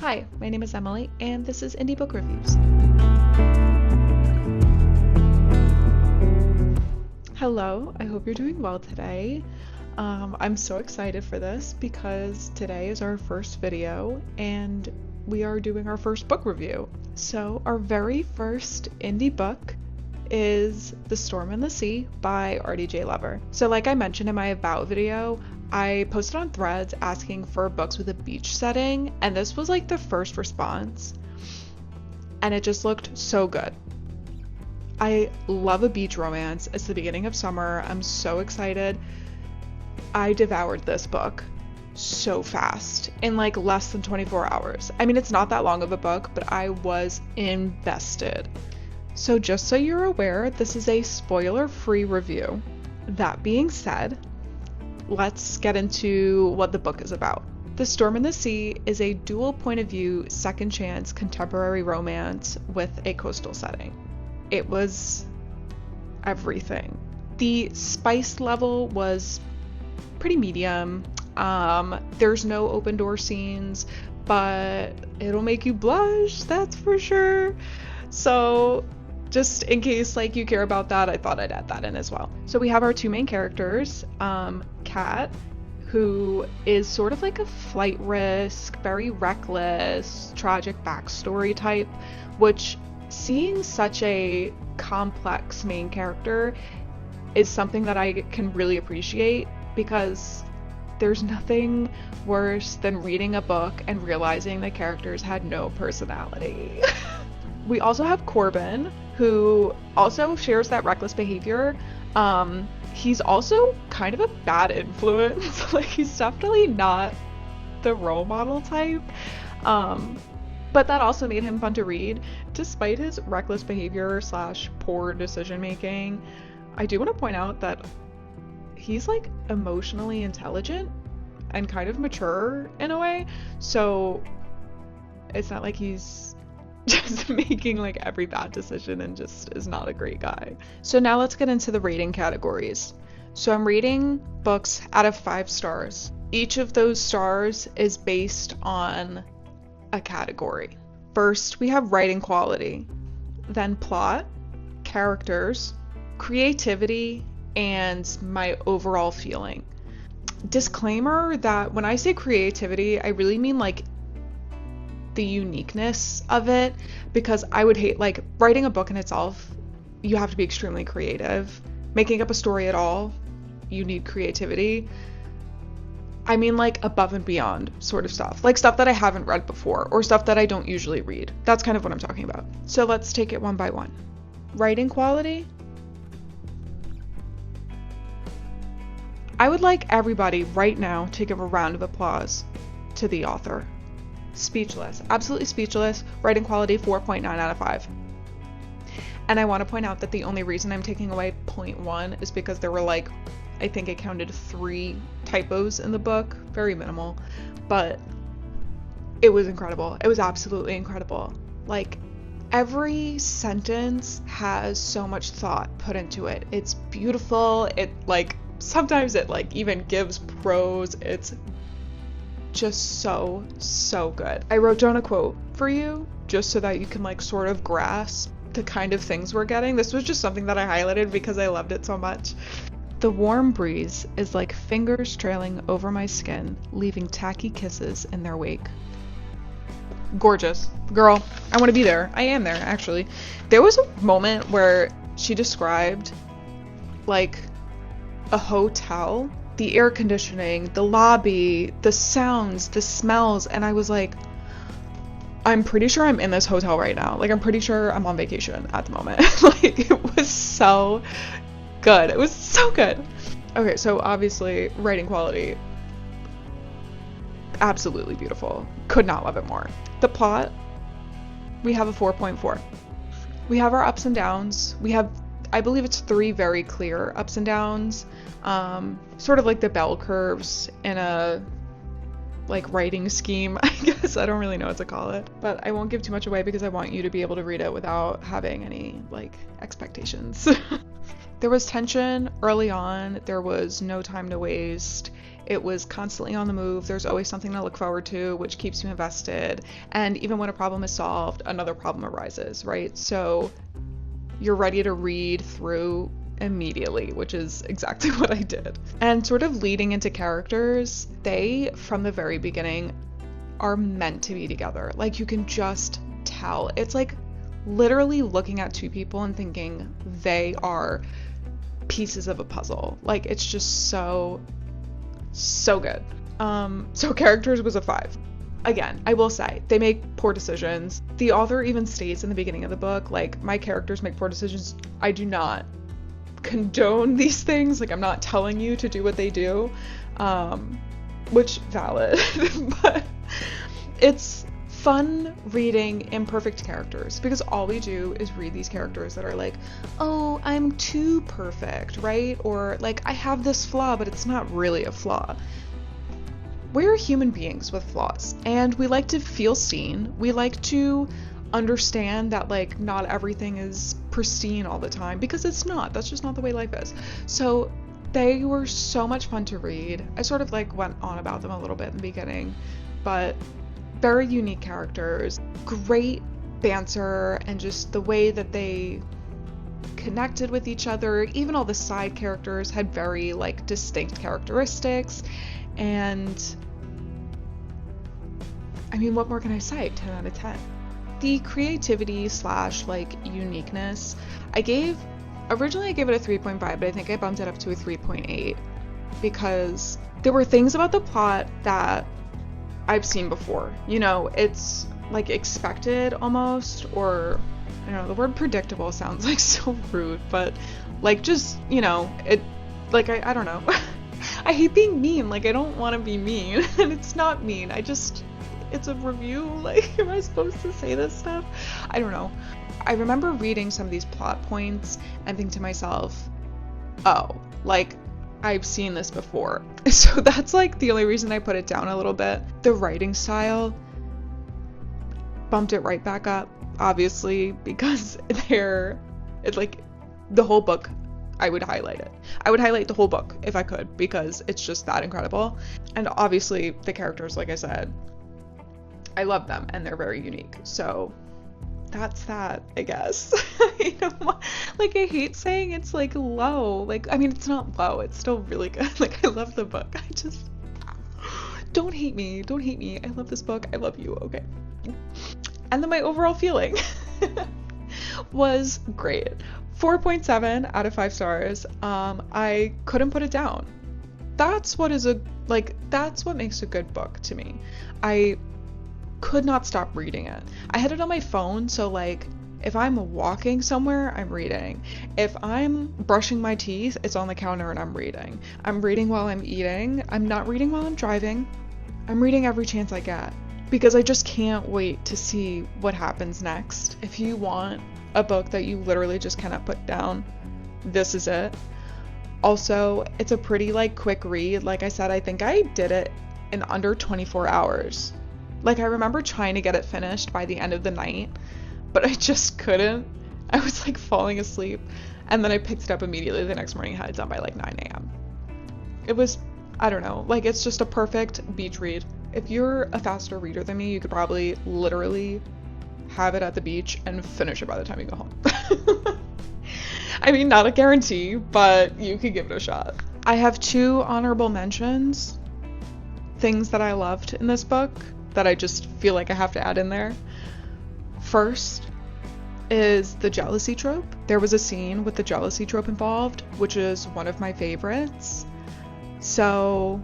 Hi, my name is Emily, and this is Indie Book Reviews. Hello, I hope you're doing well today. I'm so excited for this because today is our first video, and we are doing our first book review. So our very first indie book is The Storm in the Sea by RDG Lover. So like I mentioned in my About video, I posted on Threads asking for books with a beach setting, and this was like the first response, and it just looked so good. I love a beach romance. It's the beginning of summer. I'm so excited. I devoured this book so fast in like less than 24 hours. I mean, it's not that long of a book, but I was invested. So just so you're aware, this is a spoiler-free review. That being said, let's get into what the book is about. The Storm in the Sea is a dual point of view, second chance contemporary romance with a coastal setting. It was everything. The spice level was pretty medium. There's no open door scenes, but it'll make you blush, that's for sure. So just in case like you care about that, I thought I'd add that in as well. So we have our two main characters, Kat, who is sort of like a flight risk, very reckless, tragic backstory type, which seeing such a complex main character is something that I can really appreciate, because there's nothing worse than reading a book and realizing the characters had no personality. We also have Corbin, who also shares that reckless behavior. He's also kind of a bad influence. Like, he's definitely not the role model type. But that also made him fun to read. Despite his reckless behavior / poor decision making, I do want to point out that he's like emotionally intelligent and kind of mature in a way. So it's not like he's just making like every bad decision and just is not a great guy. So now let's get into the rating categories. So I'm rating books out of 5 stars. Each of those stars is based on a category. First, we have writing quality, then plot, characters, creativity, and my overall feeling. Disclaimer that when I say creativity, I really mean like the uniqueness of it, because I would hate, like, writing a book in itself, you have to be extremely creative. Making up a story at all, you need creativity. I mean like above and beyond sort of stuff, like stuff that I haven't read before or stuff that I don't usually read. That's kind of what I'm talking about. So let's take it one by one. Writing quality. I would like everybody right now to give a round of applause to the author. Speechless, absolutely speechless. Writing quality 4.9 out of 5. And I want to point out that the only reason I'm taking away 0.1 is because there were like, I think I counted 3 typos in the book, very minimal, but it was incredible. It was absolutely incredible. Like, every sentence has so much thought put into it. It's beautiful. It like, sometimes it like even gives prose. It's just so good. I wrote down a quote for you just so that you can like sort of grasp the kind of things we're getting. This was just something that I highlighted because I loved it so much. The warm breeze is like fingers trailing over my skin, leaving tacky kisses in their wake. Gorgeous. Girl, I want to be there. I am there, actually. There was a moment where she described like a hotel, the air conditioning, the lobby, the sounds, the smells, and I was like, I'm pretty sure I'm in this hotel right now. Like, I'm pretty sure I'm on vacation at the moment. Like, it was so good. It was so good. Okay, so obviously, writing quality, absolutely beautiful. Could not love it more. The plot, we have a 4.4. We have our ups and downs. We have, I believe it's 3 very clear ups and downs. Sort of like the bell curves in a like writing scheme, I guess. I don't really know what to call it, but I won't give too much away because I want you to be able to read it without having any like expectations. There was tension early on. There was no time to waste. It was constantly on the move. There's always something to look forward to, which keeps you invested. And even when a problem is solved, another problem arises, right? So you're ready to read through immediately, which is exactly what I did. And sort of leading into characters, they, from the very beginning, are meant to be together. Like, you can just tell. It's like literally looking at two people and thinking they are pieces of a puzzle. Like, it's just so good. So characters was a 5. Again, I will say, they make poor decisions. The author even states in the beginning of the book, like, my characters make poor decisions. I do not condone these things. Like, I'm not telling you to do what they do, which valid, but it's fun reading imperfect characters, because all we do is read these characters that are like, oh, I'm too perfect, right? Or like, I have this flaw, but it's not really a flaw. We're human beings with flaws, and we like to feel seen. We like to understand that like not everything is pristine all the time, because it's not. That's just not the way life is. So they were so much fun to read. I sort of like went on about them a little bit in the beginning, but very unique characters, great banter, and just the way that they connected with each other. Even all the side characters had very like distinct characteristics, and I mean, what more can I say? 10 out of 10. The creativity / like uniqueness, originally I gave it a 3.5, but I think I bumped it up to a 3.8 because there were things about the plot that I've seen before. You know, it's like expected almost, or I don't know, the word predictable sounds like so rude, but like just, you know, it, like, I don't know. I hate being mean. Like, I don't want to be mean, and it's not mean. It's a review. Like, am I supposed to say this stuff? I don't know. I remember reading some of these plot points and thinking to myself, oh, like, I've seen this before. So that's like the only reason I put it down a little bit. The writing style bumped it right back up, obviously, because it's like the whole book, I would highlight it. I would highlight the whole book if I could, because it's just that incredible. And obviously the characters, like I said, I love them and they're very unique. So that's that, I guess. You know, like, I hate saying it's like low. Like, I mean, it's not low, it's still really good. Like, I love the book. I just, don't hate me. I love this book. I love you. Okay. And then my overall feeling was great. 4.7 out of 5 stars. I couldn't put it down. That's what makes a good book to me. I could not stop reading it. I had it on my phone, so like if I'm walking somewhere, I'm reading. If I'm brushing my teeth, it's on the counter and I'm reading. I'm reading while I'm eating. I'm not reading while I'm driving. I'm reading every chance I get, because I just can't wait to see what happens next. If you want a book that you literally just cannot put down, this is it. Also, it's a pretty like quick read. Like I said, I think I did it in under 24 hours. Like, I remember trying to get it finished by the end of the night, but I just couldn't. I was like falling asleep, and then I picked it up immediately the next morning and had it done by like 9 a.m. It was, I don't know, like, it's just a perfect beach read. If you're a faster reader than me, you could probably literally have it at the beach and finish it by the time you go home. I mean, not a guarantee, but you could give it a shot. I have 2 honorable mentions, things that I loved in this book that I just feel like I have to add in there. First is the jealousy trope. There was a scene with the jealousy trope involved, which is one of my favorites. So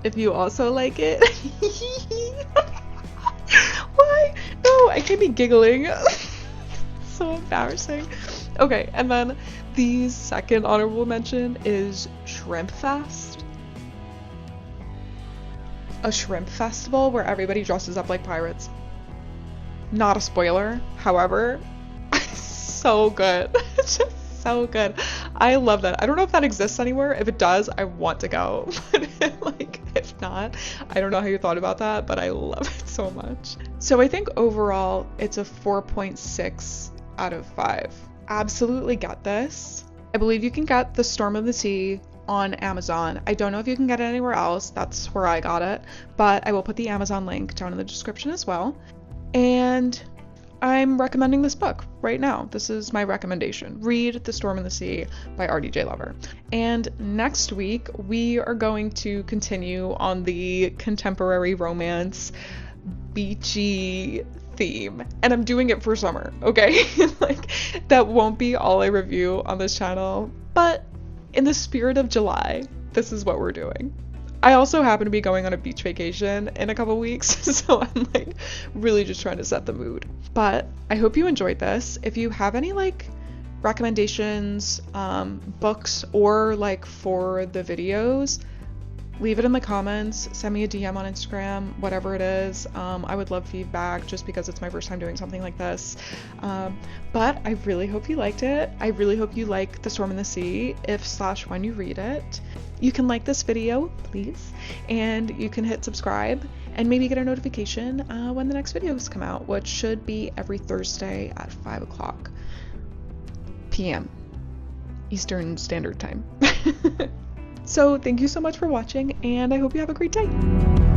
if you also like it, why? No, I can't be giggling. So embarrassing. Okay, and then the second honorable mention is Shrimp Fest. A shrimp festival where everybody dresses up like pirates. Not a spoiler, however, so good. It's just so good. I love that. I don't know if that exists anywhere. If it does, I want to go. But like, if not, I don't know how you thought about that, but I love it so much. So I think overall it's a 4.6 out of 5. Absolutely get this. I believe you can get The Storm of the Sea on Amazon. I don't know if you can get it anywhere else. That's where I got it, but I will put the Amazon link down in the description as well. And I'm recommending this book right now. This is my recommendation. Read The Storm in the Sea by RDG Lover. And next week, we are going to continue on the contemporary romance, beachy theme. And I'm doing it for summer, okay? Like, that won't be all I review on this channel, but in the spirit of July, this is what we're doing. I also happen to be going on a beach vacation in a couple weeks, so I'm like really just trying to set the mood. But I hope you enjoyed this. If you have any like recommendations, books, or like for the videos, leave it in the comments, send me a DM on Instagram, whatever it is. I would love feedback just because it's my first time doing something like this. But I really hope you liked it. I really hope you like The Storm in the Sea if/when you read it. You can like this video, please, and you can hit subscribe and maybe get a notification when the next videos come out, which should be every Thursday at 5 o'clock p.m. Eastern Standard Time. So thank you so much for watching, and I hope you have a great day.